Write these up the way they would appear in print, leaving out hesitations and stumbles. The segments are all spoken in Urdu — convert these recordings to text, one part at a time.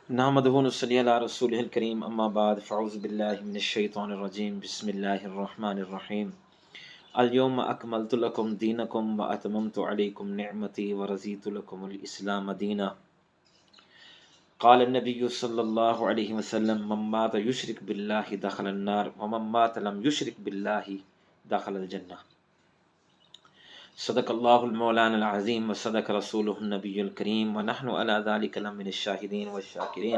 نحمدہ ونصلی علی رسولہ الکریم اما بعد فاعوذ باللہ من الشیطان الرجیم بسم اللہ الرحمن الرحیم الیوم اکملت لکم دینکم واتممت علیکم نعمتی ورضیت لکم الاسلام دینا قال النبی صلی اللہ علیہ وسلم من مات یشرک باللہ دخل النار ومن مات لم یشرک باللہ دخل الجنہ۔ صدق اللہ المولان العظیم وصدق رسولہ النبی الکریم ونحن علی ذلک لمن الشاہدین والشاکرین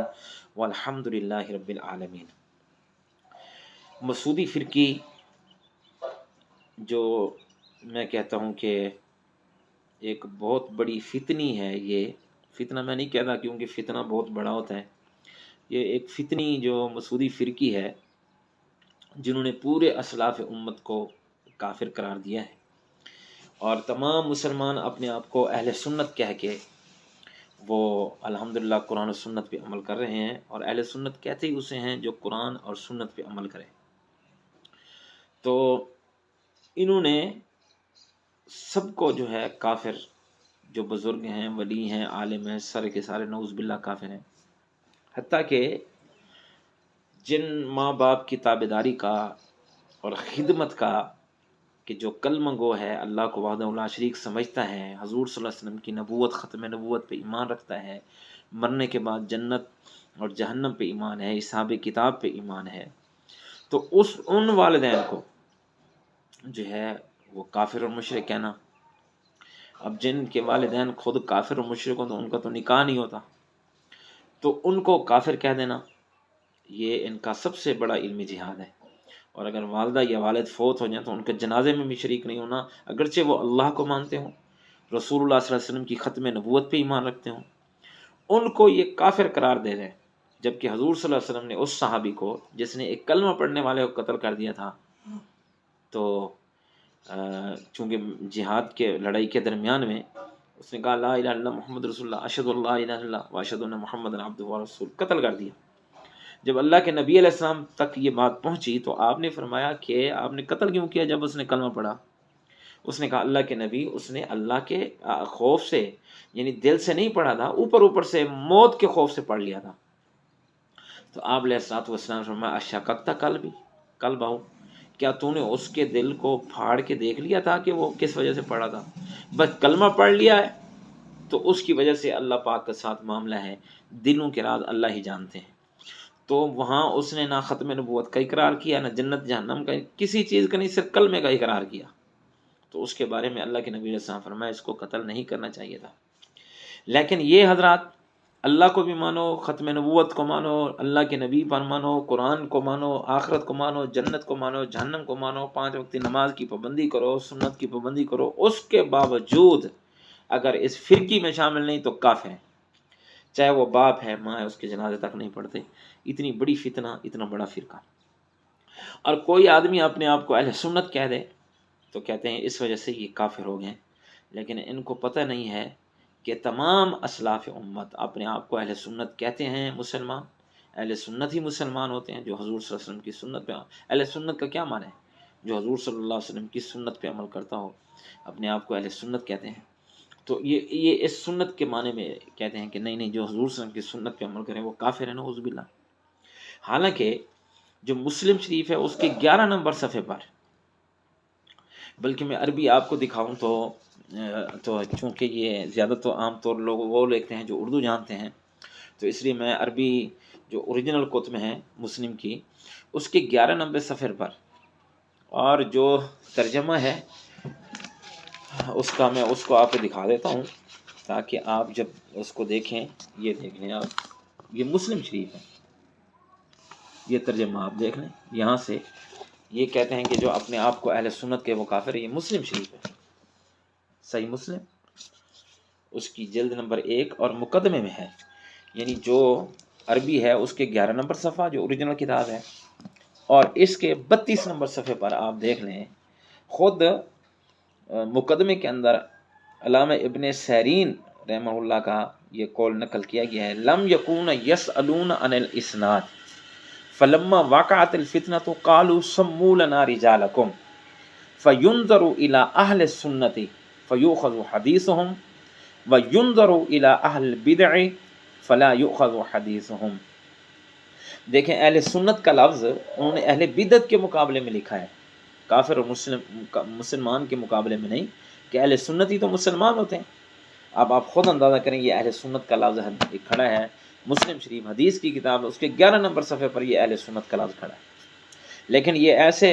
والحمد للہ رب العالمین۔ مسعودی فرقی جو میں کہتا ہوں کہ ایک بہت بڑی فتنی ہے، یہ فتنہ میں نہیں کہتا کیونکہ فتنہ بہت بڑا ہوتا ہے، یہ ایک فتنی جو مسعودی فرقی ہے جنہوں نے پورے اسلاف امت کو کافر قرار دیا ہے، اور تمام مسلمان اپنے آپ کو اہل سنت کہہ کے وہ الحمدللہ قرآن و سنت پہ عمل کر رہے ہیں، اور اہل سنت کہتے ہی اسے ہیں جو قرآن اور سنت پہ عمل کرے۔ تو انہوں نے سب کو جو ہے کافر، جو بزرگ ہیں، ولی ہیں، عالم ہیں، سارے کے سارے نعوذ باللہ کافر ہیں، حتیٰ کہ جن ماں باپ کی تابعداری کا اور خدمت کا کہ جو کلمہ گو ہے، اللہ کو وحدہ لا شریک سمجھتا ہے، حضور صلی اللہ علیہ وسلم کی نبوت، ختم نبوت پہ ایمان رکھتا ہے، مرنے کے بعد جنت اور جہنم پہ ایمان ہے، حساب کتاب پہ ایمان ہے، تو ان والدین کو جو ہے وہ کافر اور مشرک کہنا۔ اب جن کے والدین خود کافر اور مشرک ہوں تو ان کا تو نکاح نہیں ہوتا، تو ان کو کافر کہہ دینا یہ ان کا سب سے بڑا علمی جہاد ہے۔ اور اگر والدہ یا والد فوت ہو جائیں تو ان کے جنازے میں بھی شریک نہیں ہونا، اگرچہ وہ اللہ کو مانتے ہوں، رسول اللہ صلی اللہ علیہ وسلم کی ختم نبوت پہ ایمان رکھتے ہوں، ان کو یہ کافر قرار دے دیں۔ جبکہ حضور صلی اللہ علیہ وسلم نے اس صحابی کو جس نے ایک کلمہ پڑھنے والے کو قتل کر دیا تھا، تو چونکہ جہاد کے لڑائی کے درمیان میں اس نے کہا لا الہ الا اللہ محمد رسول اللہ، اشہد ان لا الہ الا اللہ واشہد ان محمد عبدہ ورسولہ، قتل کر دیا۔ جب اللہ کے نبی علیہ السلام تک یہ بات پہنچی تو آپ نے فرمایا کہ آپ نے قتل کیوں کیا جب اس نے کلمہ پڑھا؟ اس نے کہا اللہ کے نبی، اس نے اللہ کے خوف سے، یعنی دل سے نہیں پڑھا تھا، اوپر سے موت کے خوف سے پڑھ لیا تھا۔ تو آپ علیہ الصلوۃ والسلام فرمایا اشککت قلبہ، کیا تو نے اس کے دل کو پھاڑ کے دیکھ لیا تھا کہ وہ کس وجہ سے پڑھا تھا؟ بس کلمہ پڑھ لیا ہے تو اس کی وجہ سے اللہ پاک کے ساتھ معاملہ ہے، دلوں کے راز اللہ ہی جانتے ہیں۔ تو وہاں اس نے نہ ختم نبوت کا اقرار کیا، نہ جنت جہنم کا، کسی چیز کا نہیں، صرف کلمے کا اقرار کیا۔ تو اس کے بارے میں اللہ کے نبی علیہ السلام فرمایا اس کو قتل نہیں کرنا چاہیے تھا۔ لیکن یہ حضرات اللہ کو بھی مانو، ختم نبوت کو مانو، اللہ کے نبی پر مانو، قرآن کو مانو، آخرت کو مانو، جنت کو مانو، جہنم کو مانو، 5 وقت نماز کی پابندی کرو، سنت کی پابندی کرو، اس کے باوجود اگر اس فرقی میں شامل نہیں تو کافر ہیں، چاہے وہ باپ ہے، ماں ہے، اس کے جنازے تک نہیں پڑھتے۔ اتنی بڑی فتنہ، اتنا بڑا فرقہ، اور کوئی آدمی اپنے آپ کو اہل سنت کہہ دے تو کہتے ہیں اس وجہ سے یہ کافر ہو گئے۔ لیکن ان کو پتہ نہیں ہے کہ تمام اسلاف امت اپنے آپ کو اہل سنت کہتے ہیں، مسلمان اہل سنت ہی مسلمان ہوتے ہیں جو حضور صلی اللہ علیہ وسلم کی سنت پہ، اہل سنت کا کیا معنی ہے؟ جو حضور صلی اللہ علیہ وسلم کی سنت پہ عمل کرتا ہو، اپنے آپ کو اہل سنت کہتے ہیں۔ تو یہ اس سنت کے معنی میں کہتے ہیں کہ نہیں جو حضور صلی اللہ علیہ وسلم کی سنت پہ عمل کریں وہ کافر ہے، نعوذ باللہ۔ حالانکہ جو مسلم شریف ہے اس کے 11 نمبر صفحے پر، بلکہ میں عربی آپ کو دکھاؤں تو چونکہ یہ زیادہ تو عام طور لوگ وہ لکھتے ہیں جو اردو جانتے ہیں، تو اس لیے میں عربی جو اوریجنل کتب ہیں مسلم کی اس کے 11 نمبر صفحے پر، اور جو ترجمہ ہے اس کا میں اس کو آپ کو دکھا دیتا ہوں تاکہ آپ جب اس کو دیکھیں، یہ دیکھ لیں آپ، یہ مسلم شریف ہے، یہ ترجمہ آپ دیکھ لیں، یہاں سے یہ کہتے ہیں کہ جو اپنے آپ کو اہل سنت کے وہ کافر ہے، یہ مسلم شریف ہے، صحیح مسلم اس کی جلد نمبر 1 اور مقدمے میں ہے، یعنی جو عربی ہے اس کے 11 نمبر صفحہ جو اوریجنل کتاب ہے، اور اس کے 32 نمبر صفحے پر آپ دیکھ لیں، خود مقدمے کے اندر علامہ ابن سیرین رحمہ اللہ کا یہ قول نقل کیا گیا ہے، لم یکون یسألون عن الاسناد فلما وقعت الفتنة قالوا سموا لنا رجالکم فینظر الى اہل السنة فیؤخذ حدیثهم وینظر الى اہل البدع فلا یؤخذ حدیثہم۔ دیکھیں اہل سنت کا لفظ انہوں نے اہل بدعت کے مقابلے میں لکھا ہے، کافر اور مسلمان کے مقابلے میں نہیں، کہ اہل سنت ہی تو مسلمان ہوتے ہیں۔ اب آپ خود اندازہ کریں، یہ اہل سنت کا لفظ کھڑا ہے مسلم شریف حدیث کی کتاب، اس کے 11 نمبر صفحے پر یہ اہل سنت کا لفظ کھڑا ہے۔ لیکن یہ ایسے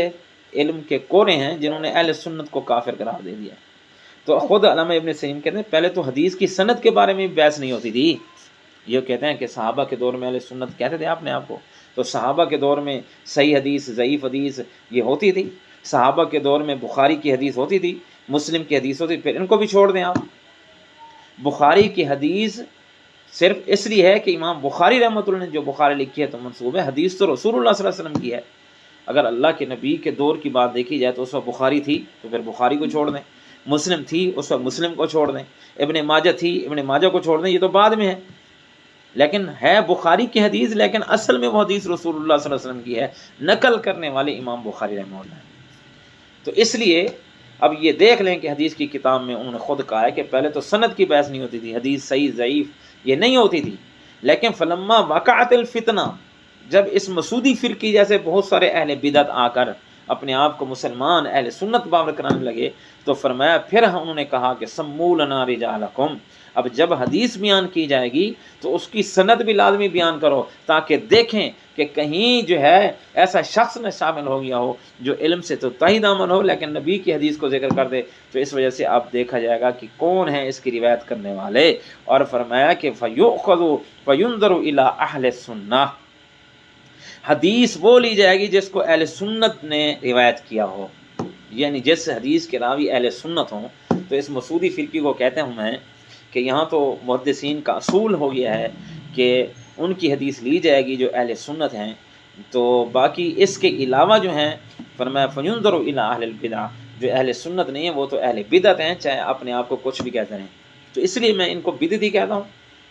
علم کے کورے ہیں جنہوں نے اہل سنت کو کافر قرار دے دیا۔ تو خود علامہ ابن سیرین کہتے ہیں پہلے تو حدیث کی سند کے بارے میں بحث نہیں ہوتی تھی۔ یہ کہتے ہیں کہ صحابہ کے دور میں اہل سنت کہتے تھے آپ نے آپ کو، تو صحابہ کے دور میں صحیح حدیث ضعیف حدیث یہ ہوتی تھی، صحابہ کے دور میں بخاری کی حدیث ہوتی تھی، مسلم کی حدیث ہوتی تھی، پھر ان کو بھی چھوڑ دیں آپ۔ بخاری کی حدیث صرف اس لیے ہے کہ امام بخاری رحمۃ اللہ نے جو بخاری لکھی ہے تو منسوب ہے، حدیث تو رسول اللہ صلی اللہ علیہ وسلم کی ہے۔ اگر اللہ کے نبی کے دور کی بات دیکھی جائے تو اس وقت بخاری تھی تو پھر بخاری کو چھوڑ دیں، مسلم تھی اس وقت مسلم کو چھوڑ دیں، ابن ماجہ تھی ابن ماجہ کو چھوڑ دیں، یہ تو بعد میں ہے۔ لیکن ہے بخاری کی حدیث، لیکن اصل میں وہ حدیث رسول اللہ صلی اللہ علیہ وسلم کی ہے، نقل کرنے والے امام بخاری رحمہ اللہ ہے۔ تو اس لیے اب یہ دیکھ لیں کہ حدیث کی کتاب میں انہوں نے خود کہا ہے کہ پہلے تو سند کی بحث نہیں ہوتی تھی، حدیث صحیح ضعیف یہ نہیں ہوتی تھی، لیکن فلما وقعت الفتنہ، جب اس مسعودی فرقی جیسے بہت سارے اہل بدعت آ کر اپنے آپ کو مسلمان اہل سنت باور کرانے لگے، تو فرمایا پھر انہوں نے کہا کہ سموا لنا رجالکم، اب جب حدیث بیان کی جائے گی تو اس کی سند بھی لازمی بیان کرو، تاکہ دیکھیں کہ کہیں جو ہے ایسا شخص نہ شامل ہو گیا ہو جو علم سے تو تہی دامن ہو لیکن نبی کی حدیث کو ذکر کر دے۔ تو اس وجہ سے اب دیکھا جائے گا کہ کون ہیں اس کی روایت کرنے والے، اور فرمایا کہ فَيُؤْخَذُ فَيُنظَرُ إِلَىٰ أَهْلِ السُّنَّةِ، حدیث وہ لی جائے گی جس کو اہل سنت نے روایت کیا ہو، یعنی جس حدیث کے راوی اہل سنت ہوں۔ تو اس مسعودی فرقی کو کہتے ہیں کہ یہاں تو محدثین کا اصول ہو گیا ہے کہ ان کی حدیث لی جائے گی جو اہل سنت ہیں، تو باقی اس کے علاوہ جو ہیں فرمایا فَيُنظَرُ إِلَىٰ أَهْلِ الْبِدْعَةِ، جو اہل سنت نہیں ہیں وہ تو اہل بدعت ہیں، چاہے اپنے آپ کو کچھ بھی کہتے رہیں۔ تو اس لیے میں ان کو بدعتی کہتا ہوں،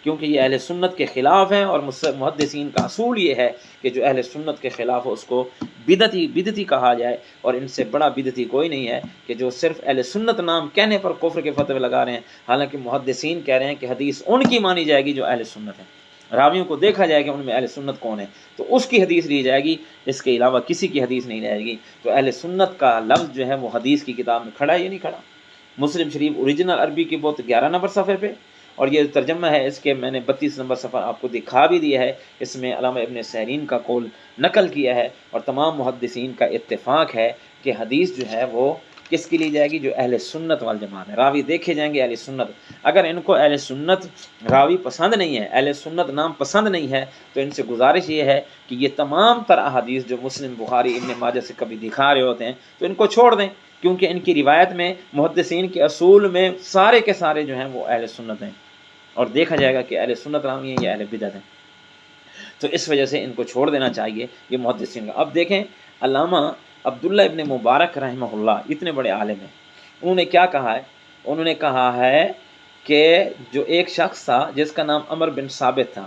کیونکہ یہ اہل سنت کے خلاف ہیں، اور محدثین کا اصول یہ ہے کہ جو اہل سنت کے خلاف ہو اس کو بدعتی کہا جائے، اور ان سے بڑا بدعتی کوئی نہیں ہے کہ جو صرف اہل سنت نام کہنے پر کفر کے فتوے لگا رہے ہیں، حالانکہ محدثین کہہ رہے ہیں کہ حدیث ان کی مانی جائے گی جو اہل سنت ہیں، راویوں کو دیکھا جائے کہ ان میں اہل سنت کون ہے تو اس کی حدیث لی جائے گی، اس کے علاوہ کسی کی حدیث نہیں جائے گی۔ تو اہل سنت کا لفظ جو ہے وہ حدیث کی کتاب میں کھڑا ہے یا نہیں کھڑا؟ مسلم شریف اوریجنل عربی کی بہت 11 نمبر صفحے پہ، اور یہ ترجمہ ہے اس کے میں نے 32 نمبر صفحہ آپ کو دکھا بھی دیا ہے، اس میں علامہ ابن سیرین کا قول نقل کیا ہے، اور تمام محدثین کا اتفاق ہے کہ حدیث جو ہے وہ کس کی لی جائے گی؟ جو اہل سنت والجماعت ہے، راوی دیکھے جائیں گے اہل سنت۔ اگر ان کو اہل سنت راوی پسند نہیں ہے، اہل سنت نام پسند نہیں ہے، تو ان سے گزارش یہ ہے کہ یہ تمام تر احادیث جو مسلم بخاری ابن ماجہ سے کبھی دکھا رہے ہوتے ہیں تو ان کو چھوڑ دیں، کیونکہ ان کی روایت میں محدثین کے اصول میں سارے کے سارے جو ہیں وہ اہل سنت ہیں، اور دیکھا جائے گا کہ اہل سنت راوی ہیں یا اہل بدعت ہیں، تو اس وجہ سے ان کو چھوڑ دینا چاہیے یہ محدثین کا۔ اب دیکھیں علامہ عبداللہ ابن مبارک رحمہ اللہ اتنے بڑے عالم ہیں، انہوں نے کیا کہا ہے؟ انہوں نے کہا ہے کہ جو ایک شخص تھا جس کا نام عمر بن ثابت تھا،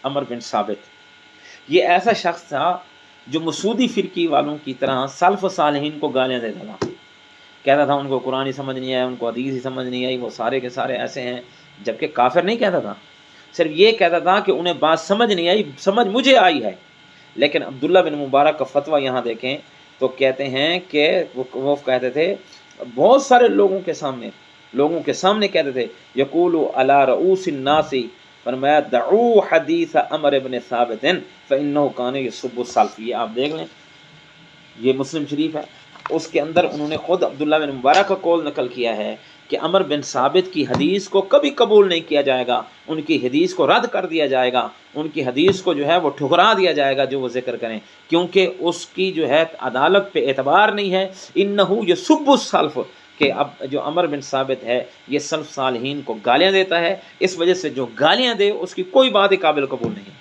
عمر بن ثابت، یہ ایسا شخص تھا جو مسعودی فرقی والوں کی طرح سلف و صالحین کو گالیاں دیتا تھا، کہتا تھا ان کو قرآن ہی سمجھ نہیں آیا، ان کو حدیث ہی سمجھ نہیں آئی، وہ سارے کے سارے ایسے ہیں، جبکہ کافر نہیں کہتا تھا، صرف یہ کہتا تھا کہ انہیں بات سمجھ نہیں آئی، سمجھ مجھے آئی ہے۔ لیکن عبداللہ بن مبارک کا فتویٰ یہاں دیکھیں تو کہتے ہیں کہ وہ کہتے تھے بہت سارے لوگوں کے سامنے کہتے تھے یقول علی رؤوس الناس، فرمایا دعوا حدیث عمر بن ثابت فانہ کان یسب السلف۔ یہ آپ دیکھ لیں، یہ مسلم شریف ہے، اس کے اندر انہوں نے خود عبداللہ بن مبارک کا قول نقل کیا ہے کہ عمر بن ثابت کی حدیث کو کبھی قبول نہیں کیا جائے گا، ان کی حدیث کو رد کر دیا جائے گا، ان کی حدیث کو جو ہے وہ ٹھکرا دیا جائے گا جو وہ ذکر کریں، کیونکہ اس کی جو ہے عدالت پہ اعتبار نہیں ہے۔ انہو یسب السلف، کہ اب جو عمر بن ثابت ہے یہ سلف صالحین کو گالیاں دیتا ہے، اس وجہ سے جو گالیاں دے اس کی کوئی بات قابل قبول نہیں ہے۔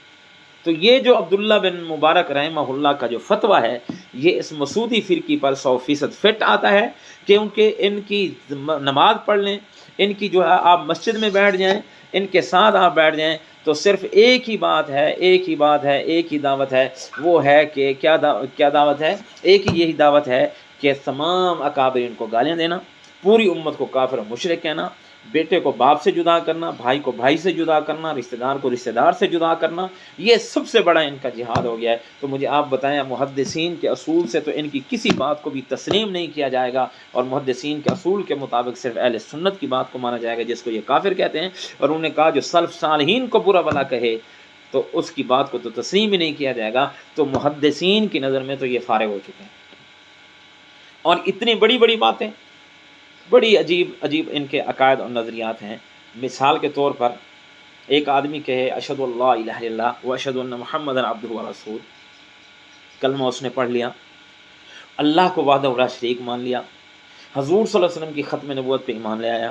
تو یہ جو عبداللہ بن مبارک رحمہ اللہ کا جو فتویٰ ہے یہ اس مسعودی فرقی پر 100% فٹ آتا ہے، کیونکہ ان کی نماز پڑھ لیں، ان کی جو ہے آپ مسجد میں بیٹھ جائیں، ان کے ساتھ آپ بیٹھ جائیں تو صرف ایک ہی بات ہے، ایک ہی دعوت ہے، وہ ہے کہ کیا دعوت ہے؟ ایک ہی یہی دعوت ہے کہ تمام اکابرین کو گالیاں دینا، پوری امت کو کافر و مشرک کہنا، بیٹے کو باپ سے جدا کرنا، بھائی کو بھائی سے جدا کرنا، رشتہ دار کو رشتہ دار سے جدا کرنا، یہ سب سے بڑا ان کا جہاد ہو گیا ہے۔ تو مجھے آپ بتائیں، محدثین کے اصول سے تو ان کی کسی بات کو بھی تسلیم نہیں کیا جائے گا، اور محدثین کے اصول کے مطابق صرف اہل سنت کی بات کو مانا جائے گا، جس کو یہ کافر کہتے ہیں۔ اور انہوں نے کہا جو سلف صالحین کو برا بھلا کہے تو اس کی بات کو تو تسلیم ہی نہیں کیا جائے گا، تو محدثین کی نظر میں تو یہ فارغ ہو چکے ہیں۔ اور اتنی بڑی بڑی باتیں، بڑی عجیب عجیب ان کے عقائد اور نظریات ہیں۔ مثال کے طور پر ایک آدمی کہے اشہد اللہ الہ الا اللہ و اشہد ان محمد عبدہ و رسول، کلمہ اس نے پڑھ لیا، اللہ کو وحدہ لا شریک مان لیا، حضور صلی اللہ علیہ وسلم کی ختم نبوت پہ ایمان لے آیا،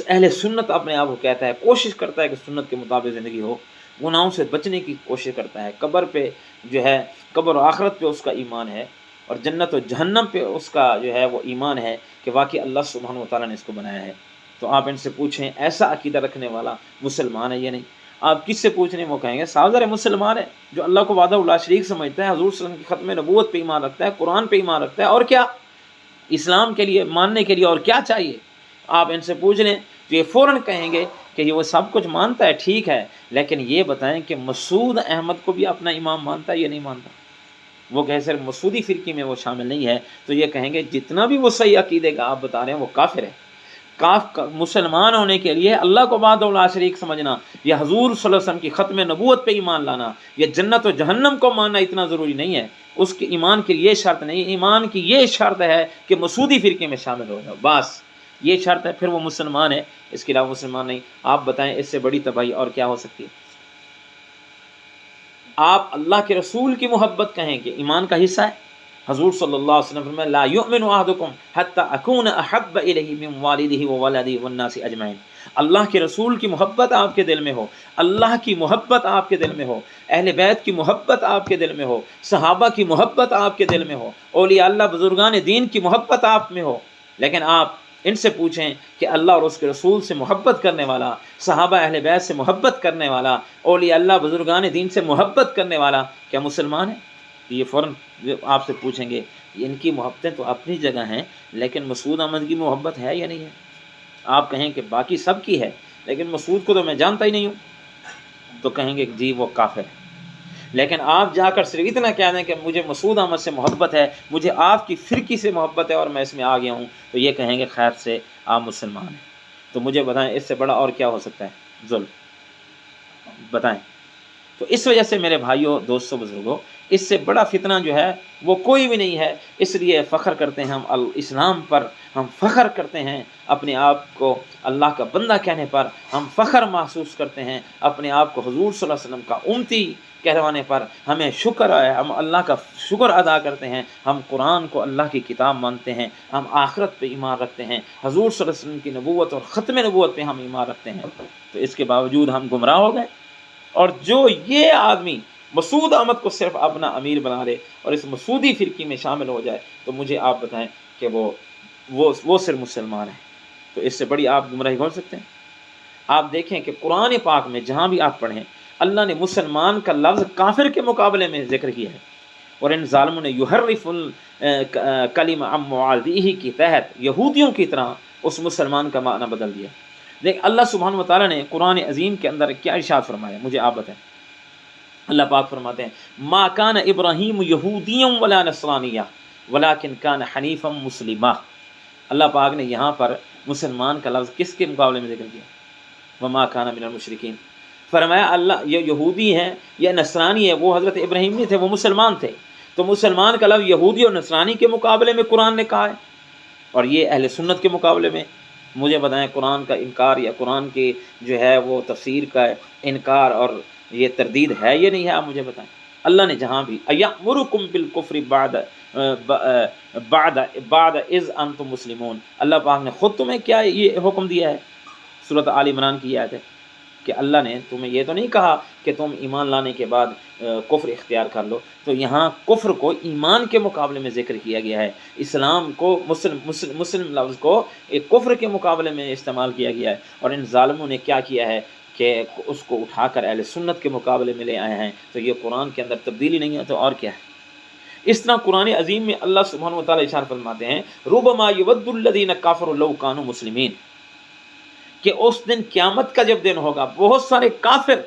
اہل سنت اپنے آپ کو کہتا ہے، کوشش کرتا ہے کہ سنت کے مطابق زندگی ہو، گناہوں سے بچنے کی کوشش کرتا ہے، قبر پہ جو ہے، قبر و آخرت پہ اس کا ایمان ہے، اور جنت و جہنم پہ اس کا جو ہے وہ ایمان ہے کہ واقعی اللہ سبحانہ و تعالیٰ نے اس کو بنایا ہے۔ تو آپ ان سے پوچھیں ایسا عقیدہ رکھنے والا مسلمان ہے یا نہیں؟ آپ کس سے پوچھ رہے ہیں؟ وہ کہیں گے صاحب ذرا مسلمان ہے جو اللہ کو وحدہ لا شریک سمجھتا ہے، حضور صلی اللہ علیہ وسلم کی ختم نبوت پہ ایمان رکھتا ہے، قرآن پہ ایمان رکھتا ہے، اور کیا اسلام کے لیے ماننے کے لیے اور کیا چاہیے؟ آپ ان سے پوچھ لیں تو یہ فوراً کہیں گے کہ یہ وہ سب کچھ مانتا ہے، ٹھیک ہے، لیکن یہ بتائیں کہ مسعود احمد کو بھی اپنا امام مانتا ہے یا نہیں مانتا؟ وہ کہے صرف مسعودی فرقی میں وہ شامل نہیں ہے، تو یہ کہیں گے جتنا بھی وہ صحیح عقیدے کا آپ بتا رہے ہیں وہ کافر ہے۔ مسلمان ہونے کے لیے اللہ کو وحدہ لا شریک سمجھنا، یا حضور صلی اللہ علیہ وسلم کی ختم نبوت پہ ایمان لانا، یا جنت و جہنم کو ماننا اتنا ضروری نہیں ہے۔ اس کے ایمان کی یہ شرط نہیں، ایمان کی یہ شرط ہے کہ مسعودی فرقے میں شامل ہو جاؤ، بس یہ شرط ہے، پھر وہ مسلمان ہے، اس کے علاوہ مسلمان نہیں۔ آپ بتائیں اس سے بڑی تباہی اور کیا ہو سکتی ہے؟ آپ اللہ کے رسول کی محبت کہیں کہ ایمان کا حصہ ہے۔ حضور صلی اللہ علیہ وسلم فرمایا لا یؤمن احدکم حتی اکون احب الیہ من والدہ وولدہ والناس اجمعین۔ اللہ کے رسول کی محبت آپ کے دل میں ہو، اللہ کی محبت آپ کے دل میں ہو، اہل بیت کی محبت آپ کے دل میں ہو، صحابہ کی محبت آپ کے دل میں ہو، اولیاء اللہ بزرگان دین کی محبت آپ میں ہو، لیکن آپ ان سے پوچھیں کہ اللہ اور اس کے رسول سے محبت کرنے والا، صحابہ اہل بیت سے محبت کرنے والا، اولیاء اللہ بزرگان دین سے محبت کرنے والا کیا مسلمان ہے؟ یہ فوراً آپ سے پوچھیں گے ان کی محبتیں تو اپنی جگہ ہیں، لیکن مسعود احمد کی محبت ہے یا نہیں ہے؟ آپ کہیں کہ باقی سب کی ہے لیکن مسعود کو تو میں جانتا ہی نہیں ہوں، تو کہیں گے جی وہ کافر ہے۔ لیکن آپ جا کر صرف اتنا کہہ دیں کہ مجھے مسعود احمد سے محبت ہے، مجھے آپ کی فرقی سے محبت ہے اور میں اس میں آ گیا ہوں، تو یہ کہیں گے خیر سے آپ مسلمان ہیں۔ تو مجھے بتائیں اس سے بڑا اور کیا ہو سکتا ہے ظلم؟ بتائیں۔ تو اس وجہ سے میرے بھائیوں، دوستوں، بزرگوں، اس سے بڑا فتنہ جو ہے وہ کوئی بھی نہیں ہے۔ اس لیے فخر کرتے ہیں ہم اسلام پر، ہم فخر کرتے ہیں اپنے آپ کو اللہ کا بندہ کہنے پر، ہم فخر محسوس کرتے ہیں اپنے آپ کو حضور صلی اللہ علیہ وسلم کا امتی کہلوانے پر، ہمیں شکر ہے، ہم اللہ کا شکر ادا کرتے ہیں، ہم قرآن کو اللہ کی کتاب مانتے ہیں، ہم آخرت پہ ایمان رکھتے ہیں، حضور صلی اللہ علیہ وسلم کی نبوت اور ختم نبوت پہ ہم ایمان رکھتے ہیں، تو اس کے باوجود ہم گمراہ ہو گئے۔ اور جو یہ آدمی مسعود احمد کو صرف اپنا امیر بنا لے اور اس مسعودی فرقی میں شامل ہو جائے، تو مجھے آپ بتائیں کہ وہ صرف مسلمان ہے؟ تو اس سے بڑی آپ گمراہی کھول سکتے ہیں؟ آپ دیکھیں کہ قرآن پاک میں جہاں بھی آپ پڑھیں، اللہ نے مسلمان کا لفظ کافر کے مقابلے میں ذکر کیا ہے، اور ان ظالموں نے یحرف الکلم عن مواضعہ کے تحت یہودیوں کی طرح اس مسلمان کا معنی بدل دیا۔ دیکھ اللہ سبحانہ و تعالیٰ نے قرآن عظیم کے اندر کیا ارشاد فرمایا، مجھے آپ بتائیں۔ اللہ پاک فرماتے ہیں ما کان ابراہیم یہودیا ولا نصرانیہ ولکن کان حنیفا مسلما۔ اللہ پاک نے یہاں پر مسلمان کا لفظ کس کے مقابلے میں ذکر کیا؟ وما کان من المشرکین۔ فرمایا اللہ یہ یہودی ہیں یا نصرانی ہے، وہ حضرت ابراہیم نہیں تھے، وہ مسلمان تھے، تو مسلمان کا لفظ یہودی اور نصرانی کے مقابلے میں قرآن نے کہا ہے، اور یہ اہل سنت کے مقابلے میں۔ مجھے بتائیں قرآن کا انکار یا قرآن کی جو ہے وہ تفسیر کا انکار اور یہ تردید ہے یا نہیں ہے؟ آپ مجھے بتائیں۔ اللہ نے جہاں بھی یأمرکم بالکفر بعد اذ انتم مسلمون، اللہ پاک نے خود تمہیں کیا یہ حکم دیا ہے؟ سورۃ آل عمران کی آیت ہے کہ اللہ نے تمہیں یہ تو نہیں کہا کہ تم ایمان لانے کے بعد کفر اختیار کر لو، تو یہاں کفر کو ایمان کے مقابلے میں ذکر کیا گیا ہے، اسلام کو مسلم لفظ کو ایک کفر کے مقابلے میں استعمال کیا گیا ہے، اور ان ظالموں نے کیا کیا ہے کہ اس کو اٹھا کر اہل سنت کے مقابلے میں لے آئے ہیں۔ تو یہ قرآن کے اندر تبدیلی نہیں ہے تو اور کیا ہے؟ اس طرح قرآن عظیم میں اللہ سبحانہ و تعالیٰ ارشاد فرماتے ہیں ربما یود الذین کفروا لو کانوا مسلمین۔ کہ اس دن قیامت کا جب دن ہوگا بہت سارے کافر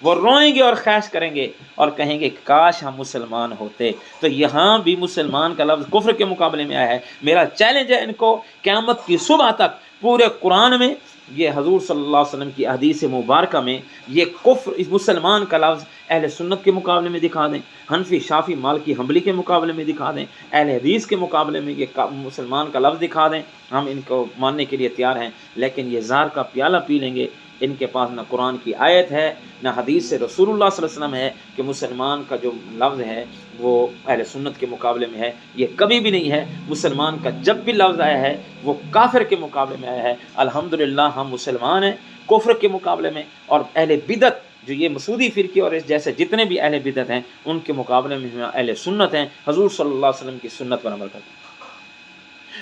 وہ روئیں گے اور خیش کریں گے اور کہیں گے کاش ہم مسلمان ہوتے. تو یہاں بھی مسلمان کا لفظ کفر کے مقابلے میں آیا ہے. میرا چیلنج ہے ان کو قیامت کی صبح تک پورے قرآن میں یہ حضور صلی اللہ علیہ وسلم کی حدیث مبارکہ میں یہ کفر اس مسلمان کا لفظ اہل سنت کے مقابلے میں دکھا دیں، حنفی شافی مالکی حنبلی کے مقابلے میں دکھا دیں، اہل حدیث کے مقابلے میں یہ مسلمان کا لفظ دکھا دیں. ہم ان کو ماننے کے لیے تیار ہیں، لیکن یہ زہر کا پیالہ پی لیں گے. ان کے پاس نہ قرآن کی آیت ہے نہ حدیث سے رسول اللہ صلی اللہ علیہ وسلم ہے کہ مسلمان کا جو لفظ ہے وہ اہل سنت کے مقابلے میں ہے. یہ کبھی بھی نہیں ہے. مسلمان کا جب بھی لفظ آیا ہے وہ کافر کے مقابلے میں آیا ہے. الحمدللہ ہم مسلمان ہیں کفر کے مقابلے میں، اور اہل بدعت جو یہ مسعودی فرقے اور اس جیسے جتنے بھی اہل بدعت ہیں ان کے مقابلے میں ہم اہل سنت ہیں، حضور صلی اللہ علیہ وسلم کی سنت پر عمل کرتے ہیں.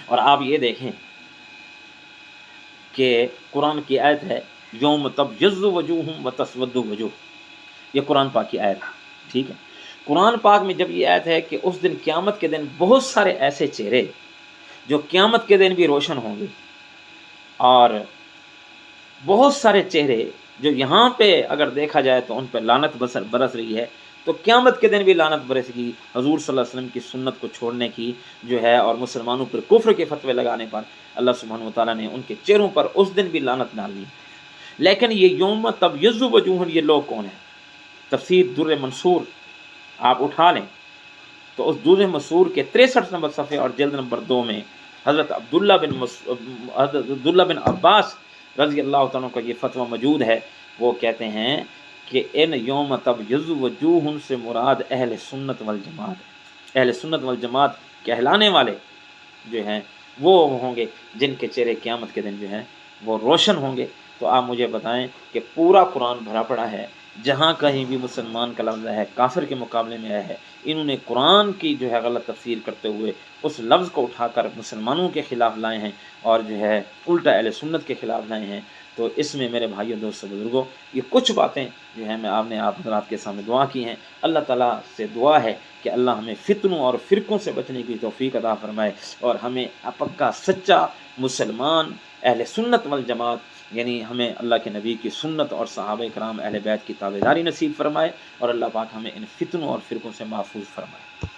اور آپ یہ دیکھیں کہ قرآن کی آیت ہے یوم تبیض وجوہ وتسود وجوہ، یہ قرآن پاک کی آیت ہے. ٹھیک ہے، قرآن پاک میں جب یہ آیت ہے کہ اس دن قیامت کے دن بہت سارے ایسے چہرے جو قیامت کے دن بھی روشن ہوں گے، اور بہت سارے چہرے جو یہاں پہ اگر دیکھا جائے تو ان پہ لعنت برس رہی ہے، تو قیامت کے دن بھی لعنت برس گی حضور صلی اللہ علیہ وسلم کی سنت کو چھوڑنے کی جو ہے، اور مسلمانوں پر کفر کے فتوے لگانے پر اللہ سبحانہ و تعالیٰ نے ان کے چہروں پر اس دن بھی لعنت ڈال دی. لیکن یہ یوم تبیض وجوہ یہ لوگ کون ہیں؟ تفسیر در منصور آپ اٹھا لیں تو اس در منصور کے 63 نمبر صفحے اور جلد نمبر 2 میں حضرت عبداللہ بن عباس رضی اللہ تعالیٰ کا یہ فتویٰ موجود ہے. وہ کہتے ہیں کہ ان یوم تبیض وجوہ سے مراد اہل سنت والجماعت، اہل سنت والجماعت کہلانے والے جو ہیں وہ ہوں گے جن کے چہرے قیامت کے دن جو ہیں وہ روشن ہوں گے. تو آپ مجھے بتائیں کہ پورا قرآن بھرا پڑا ہے، جہاں کہیں بھی مسلمان کا لفظ ہے کافر کے مقابلے میں آیا ہے، انہوں نے قرآن کی جو ہے غلط تفسیر کرتے ہوئے اس لفظ کو اٹھا کر مسلمانوں کے خلاف لائے ہیں اور جو ہے الٹا اہل سنت کے خلاف لائے ہیں. تو اس میں میرے بھائیوں دوستوں بزرگوں یہ کچھ باتیں جو ہیں میں آپ حضرات کے سامنے دعا کی ہیں. اللہ تعالیٰ سے دعا ہے کہ اللہ ہمیں فتنوں اور فرقوں سے بچنے کی توفیق عطا فرمائے اور ہمیں پکا سچا مسلمان اہل سنت والجماعت یعنی ہمیں اللہ کے نبی کی سنت اور صحابہ کرام اہل بیت کی تابعداری نصیب فرمائے، اور اللہ پاک ہمیں ان فتنوں اور فرقوں سے محفوظ فرمائے.